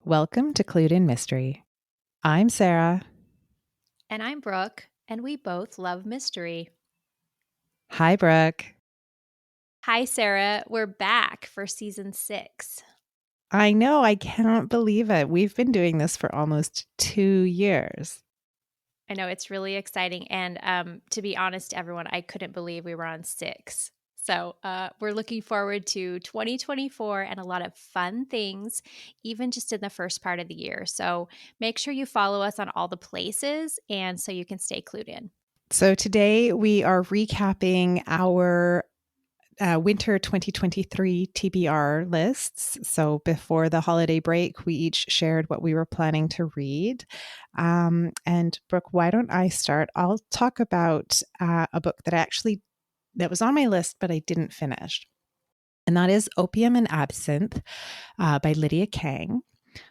Welcome to Clued in Mystery. I'm Sarah. And I'm Brooke, and we both love mystery. Hi, Brooke. Hi, Sarah. We're back for season 6. I know, I can't believe it. We've been doing this for almost 2 years. I know it's really exciting. And to be honest, everyone, I couldn't believe we were on 6. So we're looking forward to 2024 and a lot of fun things, even just in the first part of the year. So make sure you follow us on all the places and so you can stay clued in. So today we are recapping our winter 2023 TBR lists. So before the holiday break, we each shared what we were planning to read. And Brooke, why don't I start? I'll talk about a book that was on my list, but I didn't finish. And that is Opium and Absinthe by Lydia Kang.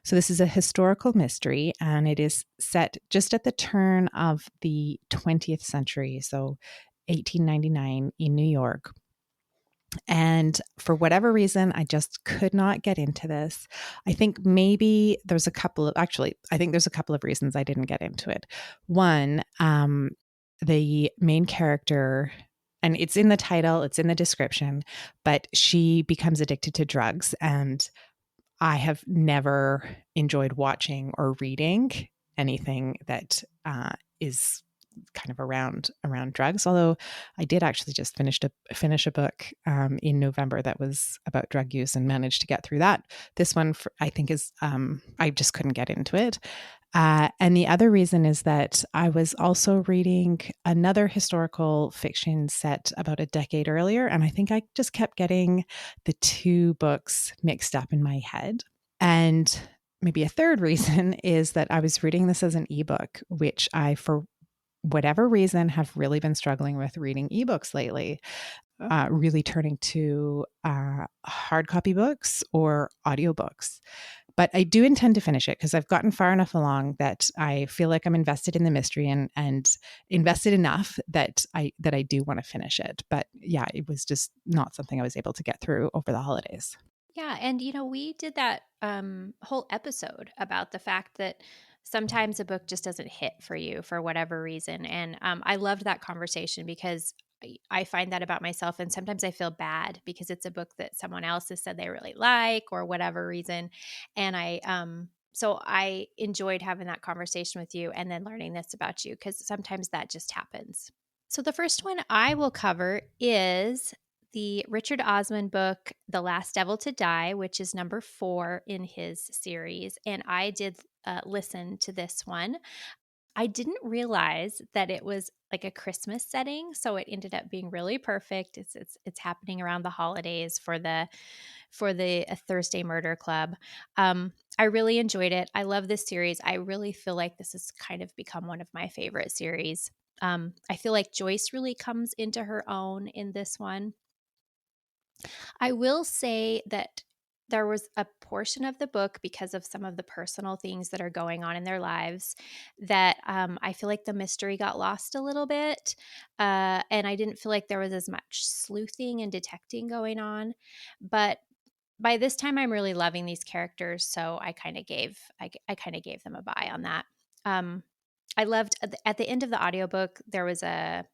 So this is a historical mystery, and it is set just at the turn of the 20th century, so 1899 in New York. And for whatever reason, I just could not get into this. I think maybe there's a couple of, actually, I think there's a couple of reasons I didn't get into it. One, the main character, and it's in the title, it's in the description, but she becomes addicted to drugs. And I have never enjoyed watching or reading anything that is kind of around drugs. Although I did actually just finish a book in November that was about drug use and managed to get through that. This one, I think, is I just couldn't get into it. And the other reason is that I was also reading another historical fiction set about a decade earlier, and I think I just kept getting the two books mixed up in my head. And maybe a third reason is that I was reading this as an ebook, which I, for whatever reason, have really been struggling with reading ebooks lately, really turning to hard copy books or audiobooks. But I do intend to finish it because I've gotten far enough along that I feel like I'm invested in the mystery and invested enough that I do want to finish it. But yeah, it was just not something I was able to get through over the holidays. Yeah, and we did that whole episode about the fact that sometimes a book just doesn't hit for you for whatever reason. And I loved that conversation because I find that about myself. And sometimes I feel bad because it's a book that someone else has said they really like or whatever reason. And so I enjoyed having that conversation with you and then learning this about you because sometimes that just happens. So the first one I will cover is the Richard Osman book, The Last Devil to Die, which is number 4 in his series. And I did listen to this one. I didn't realize that it was like a Christmas setting, so it ended up being really perfect. It's happening around the holidays for the Thursday Murder Club. I really enjoyed it. I love this series. I really feel like this has kind of become one of my favorite series. I feel like Joyce really comes into her own in this one. I will say that there was a portion of the book because of some of the personal things that are going on in their lives that I feel like the mystery got lost a little bit. And I didn't feel like there was as much sleuthing and detecting going on. But by this time, I'm really loving these characters. So I kind of gave them a buy on that. Um, I loved at the end of the audiobook, there was a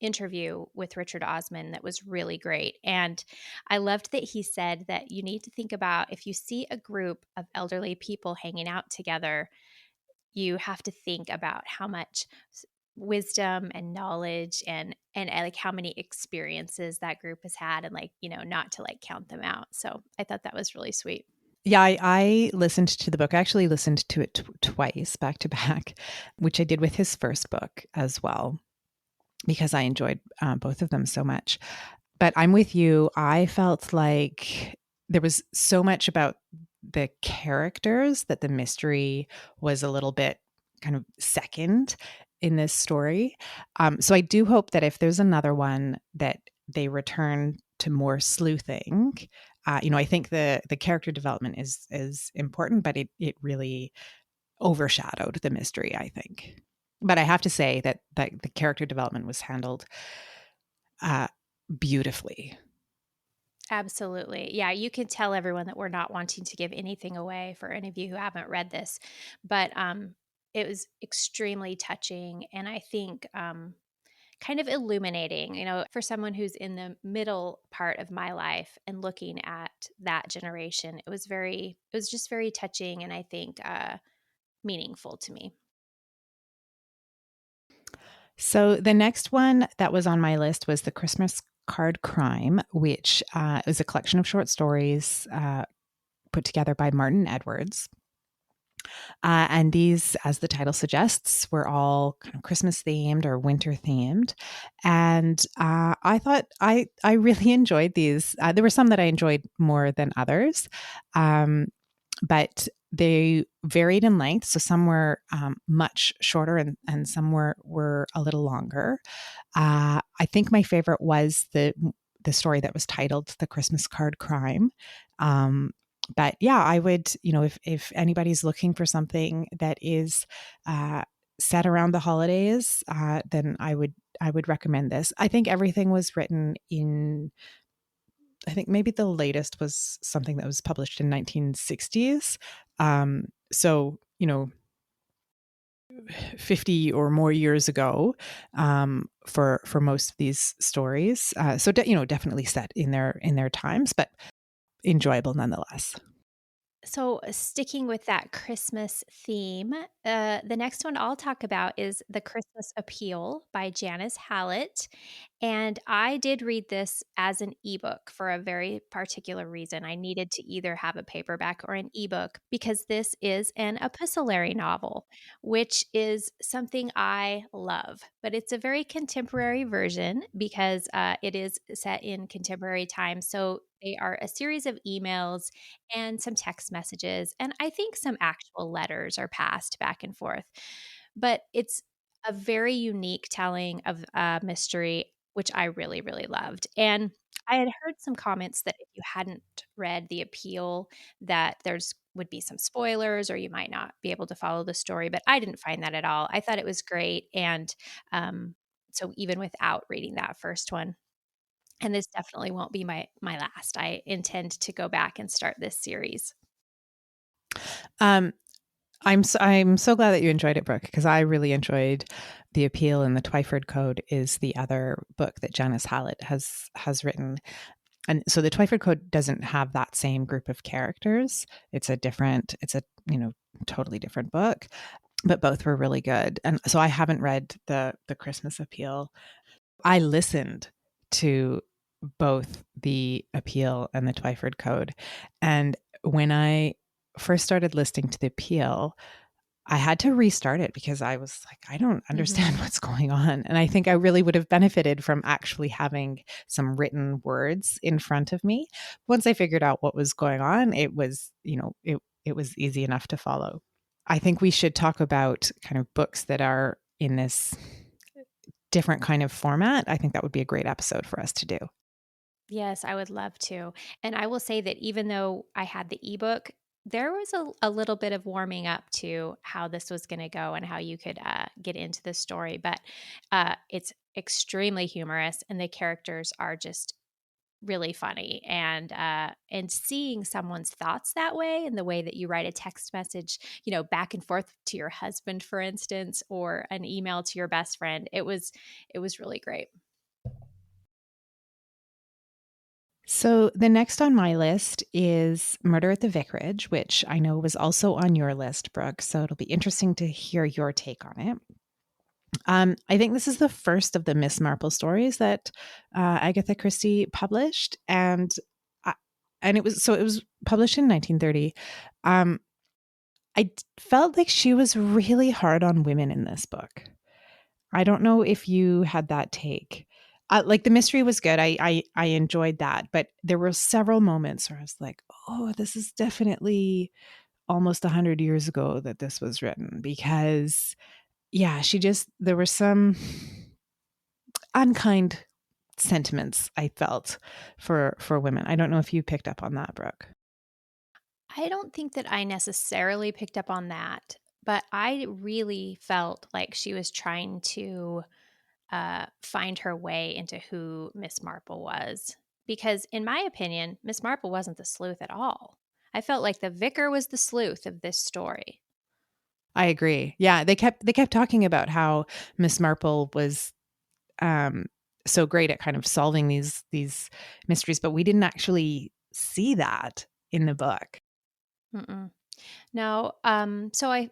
interview with Richard Osman that was really great. And I loved that he said that you need to think about if you see a group of elderly people hanging out together, you have to think about how much wisdom and knowledge and like how many experiences that group has had and like, not to like count them out. So I thought that was really sweet. Yeah, I listened to the book. I actually listened to it twice, back to back, which I did with his first book as well, because I enjoyed both of them so much. But I'm with you. I felt like there was so much about the characters that the mystery was a little bit kind of second in this story. So I do hope that if there's another one that they return to more sleuthing. I think the character development is important, but it really overshadowed the mystery, I think. But I have to say that the character development was handled beautifully. Absolutely. Yeah, you can tell everyone that we're not wanting to give anything away for any of you who haven't read this, but it was extremely touching, and I think kind of illuminating, for someone who's in the middle part of my life and looking at that generation. It was just very touching, and I think meaningful to me. So the next one that was on my list was The Christmas Card Crime, which is a collection of short stories put together by Martin Edwards. And these, as the title suggests, were all kind of Christmas themed or winter themed. And I thought I really enjoyed these. There were some that I enjoyed more than others, but they varied in length. So some were much shorter, and some were a little longer. I think my favorite was the story that was titled "The Christmas Card Crime." But yeah, I would, if anybody's looking for something that is set around the holidays, then I would recommend this. I think everything was written in. I think maybe the latest was something that was published in 1960s. So 50 or more years ago, for most of these stories. So definitely set in their times, but enjoyable nonetheless. So, sticking with that Christmas theme, the next one I'll talk about is The Christmas Appeal by Janice Hallett. And I did read this as an ebook for a very particular reason. I needed to either have a paperback or an ebook because this is an epistolary novel, which is something I love. But it's a very contemporary version because it is set in contemporary times. So they are a series of emails and some text messages, and I think some actual letters are passed back and forth. But it's a very unique telling of a mystery, which I really, really loved. And I had heard some comments that if you hadn't read The Appeal, that there's would be some spoilers or you might not be able to follow the story, but I didn't find that at all. I thought it was great, and so even without reading that first one, and this definitely won't be my last. I intend to go back and start this series. Um, I'm so glad that you enjoyed it, Brooke, because I really enjoyed The Appeal, and the Twyford Code is the other book that Janice Hallett has written. And so the Twyford Code doesn't have that same group of characters. It's a totally different book, but both were really good. And so I haven't read the Christmas Appeal. I listened to both the Appeal and the Twyford Code. And when I first started listening to the Appeal, I had to restart it because I was like, I don't understand Mhm. what's going on. And I think I really would have benefited from actually having some written words in front of me. Once I figured out what was going on, it was easy enough to follow. I think we should talk about kind of books that are in this different kind of format. I think that would be a great episode for us to do. Yes, I would love to. And I will say that even though I had the ebook, there was a little bit of warming up to how this was going to go and how you could get into the story. But it's extremely humorous, and the characters are just really funny. And seeing someone's thoughts that way, and the way that you write a text message, back and forth to your husband, for instance, or an email to your best friend, it was really great. So the next on my list is Murder at the Vicarage, which I know was also on your list, Brooke. So it'll be interesting to hear your take on it. I think this is the first of the Miss Marple stories that Agatha Christie published, I- and it was published in 1930. Um, felt like she was really hard on women in this book. I don't know if you had that take. Like the mystery was good. I enjoyed that, but there were several moments where I was like, "Oh, this is definitely almost 100 years ago that this was written." Because yeah, there were some unkind sentiments I felt for women. I don't know if you picked up on that, Brooke. I don't think that I necessarily picked up on that, but I really felt like she was trying to find her way into who Miss Marple was, because in my opinion, Miss Marple wasn't the sleuth at all. I felt like the vicar was the sleuth of this story. I agree. Yeah, they kept talking about how Miss Marple was um so great at kind of solving these mysteries, but we didn't actually see that in the book. Mm-mm. No, so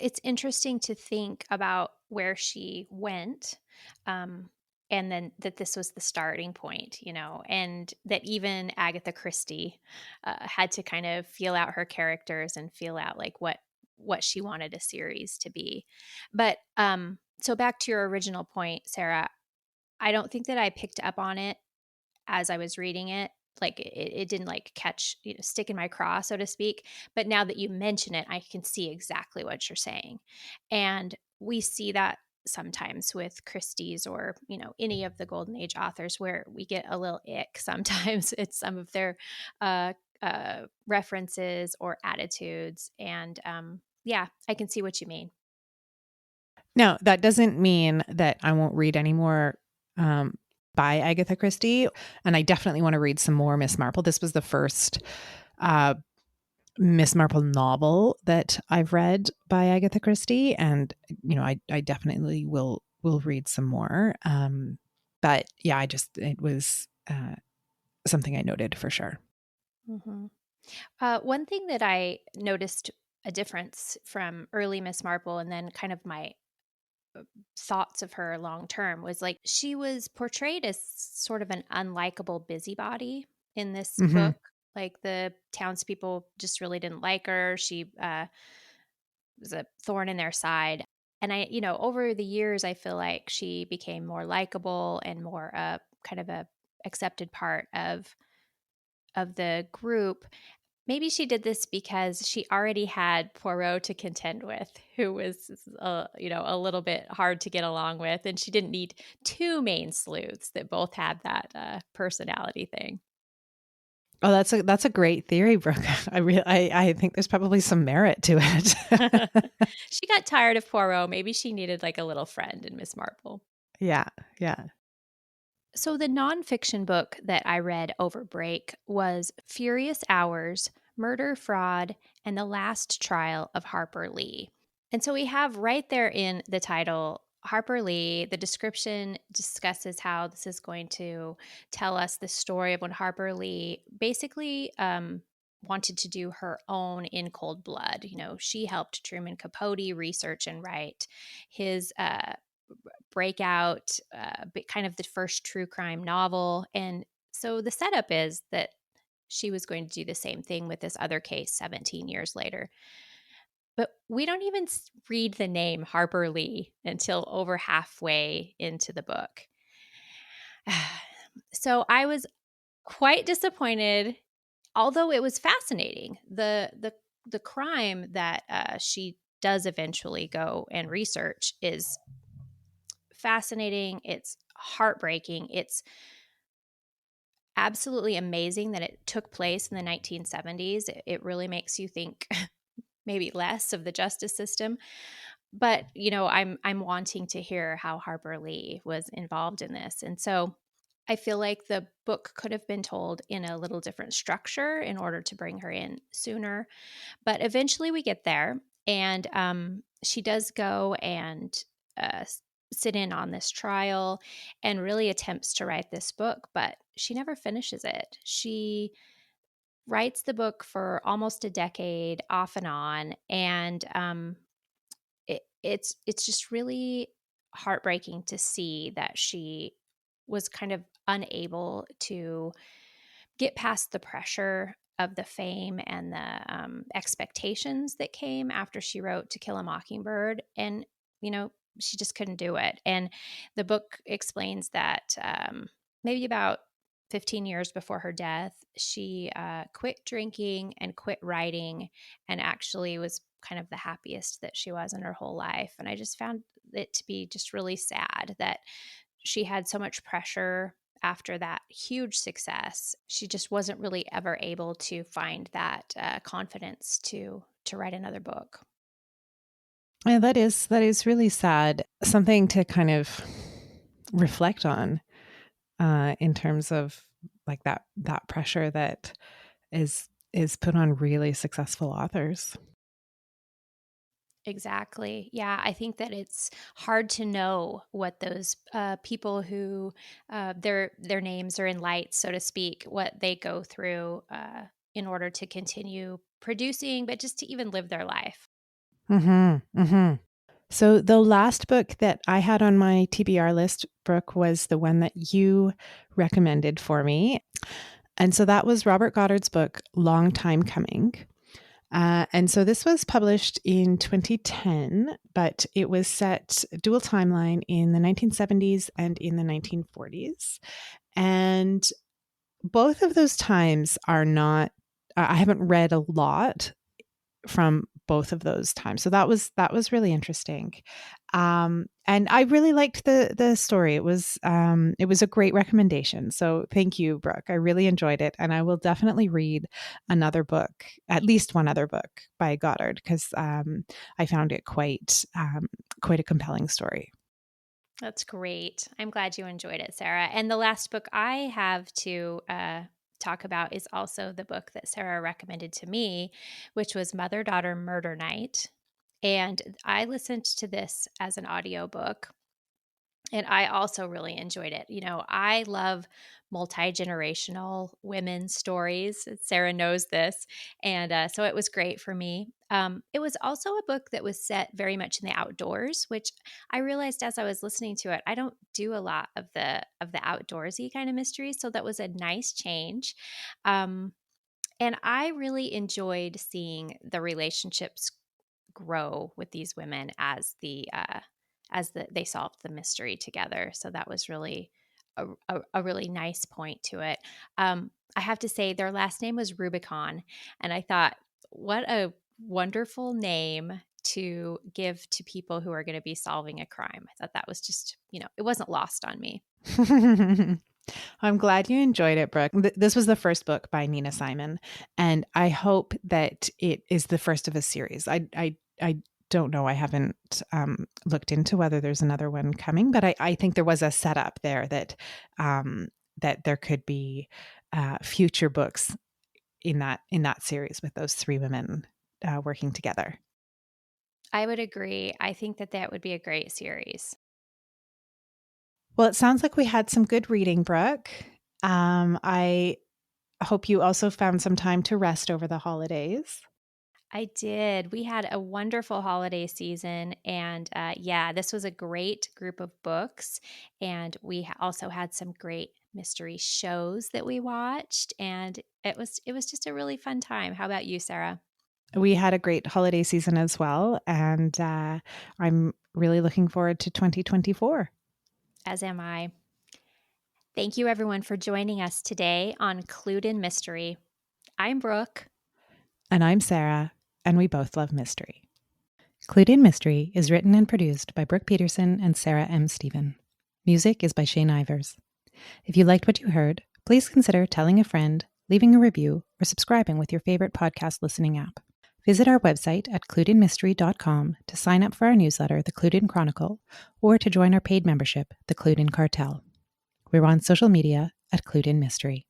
it's interesting to think about where she went, um, and then that this was the starting point, and that even Agatha Christie had to kind of feel out her characters and feel out like what she wanted a series to be. But so back to your original point, Sarah, I don't think that I picked up on it as I was reading it. Like it didn't like catch, stick in my craw, so to speak. But now that you mention it, I can see exactly what you're saying. And we see that sometimes with Christie's or, any of the Golden Age authors where we get a little ick sometimes. It's some of their references or attitudes. And yeah, I can see what you mean. Now, that doesn't mean that I won't read any more um, by Agatha Christie, and I definitely want to read some more Miss Marple. This was the first uh, Miss Marple novel that I've read by Agatha Christie, and I definitely will read some more. But yeah, it was something I noted for sure. Hmm. One thing that I noticed a difference from early Miss Marple and then kind of my thoughts of her long term was like she was portrayed as sort of an unlikable busybody in this Hmm. book. Like the townspeople just really didn't like her. She was a thorn in their side. And over the years, I feel like she became more likable and more kind of a accepted part of the group. Maybe she did this because she already had Poirot to contend with, who was, a little bit hard to get along with, and she didn't need two main sleuths that both had that personality thing. Oh, that's a great theory, Brooke. I think there's probably some merit to it. She got tired of Poirot. Maybe she needed like a little friend in Miss Marple. Yeah, yeah. So, the nonfiction book that I read over break was Furious Hours, Murder, Fraud, and the Last Trial of Harper Lee. And so we have right there in the title Harper Lee. The description discusses how this is going to tell us the story of when Harper Lee basically wanted to do her own in cold blood. She helped Truman Capote research and write his breakout, kind of the first true crime novel. And so the setup is that she was going to do the same thing with this other case 17 years later. But we don't even read the name Harper Lee until over halfway into the book. So I was quite disappointed, although it was fascinating. The crime that she does eventually go and research is fascinating. It's heartbreaking. It's absolutely amazing that it took place in the 1970s. It really makes you think maybe less of the justice system. But, I'm wanting to hear how Harper Lee was involved in this. And so I feel like the book could have been told in a little different structure in order to bring her in sooner. But eventually we get there, and she does go and sit in on this trial and really attempts to write this book, but she never finishes it. She writes the book for almost a decade off and on, and it's just really heartbreaking to see that she was kind of unable to get past the pressure of the fame and the expectations that came after she wrote To Kill a Mockingbird. And, she just couldn't do it. And the book explains that maybe about 15 years before her death, she quit drinking and quit writing and actually was kind of the happiest that she was in her whole life. And I just found it to be just really sad that she had so much pressure after that huge success. She just wasn't really ever able to find that confidence to write another book. Yeah, that is really sad. Something to kind of reflect on in terms of like that pressure that is put on really successful authors. Exactly. Yeah, I think that it's hard to know what those people who their names are in lights, so to speak, what they go through in order to continue producing, but just to even live their life. Mm-hmm. Mm-hmm. So the last book that I had on my TBR list, Brooke, was the one that you recommended for me. And so that was Robert Goddard's book, Long Time Coming. And so this was published in 2010, but it was set dual timeline in the 1970s and in the 1940s. And both of those times are not, I haven't read a lot from both of those times. So that was really interesting. And I really liked the story. It was a great recommendation. So thank you, Brooke. I really enjoyed it, and I will definitely read another book, at least one other book by Goddard, because I found it quite a compelling story. That's great. I'm glad you enjoyed it, Sarah. And the last book I have to talk about is also the book that Sarah recommended to me, which was Mother Daughter Murder Night. And I listened to this as an audiobook. And I also really enjoyed it. You know, I love multi-generational women's stories. Sarah knows this. And so it was great for me. It was also a book that was set very much in the outdoors, which I realized as I was listening to it, I don't do a lot of the outdoorsy kind of mysteries. So that was a nice change. Um, and I really enjoyed seeing the relationships grow with these women as they solved the mystery together. So that was really a really nice point to it. I have to say their last name was Rubicon, and I thought, what a wonderful name to give to people who are going to be solving a crime. I thought that was just, it wasn't lost on me. I'm glad you enjoyed it, Brooke. This was the first book by Nina Simon, and I hope that it is the first of a series. I don't know. I haven't looked into whether there's another one coming, but I think there was a setup there that that there could be future books in that series with those three women working together. I would agree. I think that that would be a great series. Well, it sounds like we had some good reading, Brooke. I hope you also found some time to rest over the holidays. I did. We had a wonderful holiday season. And yeah, this was a great group of books. And we also had some great mystery shows that we watched. And it was just a really fun time. How about you, Sarah? We had a great holiday season as well. And I'm really looking forward to 2024. As am I. Thank you, everyone, for joining us today on Clued in Mystery. I'm Brooke. And I'm Sarah, and we both love mystery. Clued in Mystery is written and produced by Brooke Peterson and Sarah M. Stephen. Music is by Shane Ivers. If you liked what you heard, please consider telling a friend, leaving a review, or subscribing with your favorite podcast listening app. Visit our website at cluedinmystery.com to sign up for our newsletter, The Clued In Chronicle, or to join our paid membership, The Clued In Cartel. We're on social media at Clued In Mystery.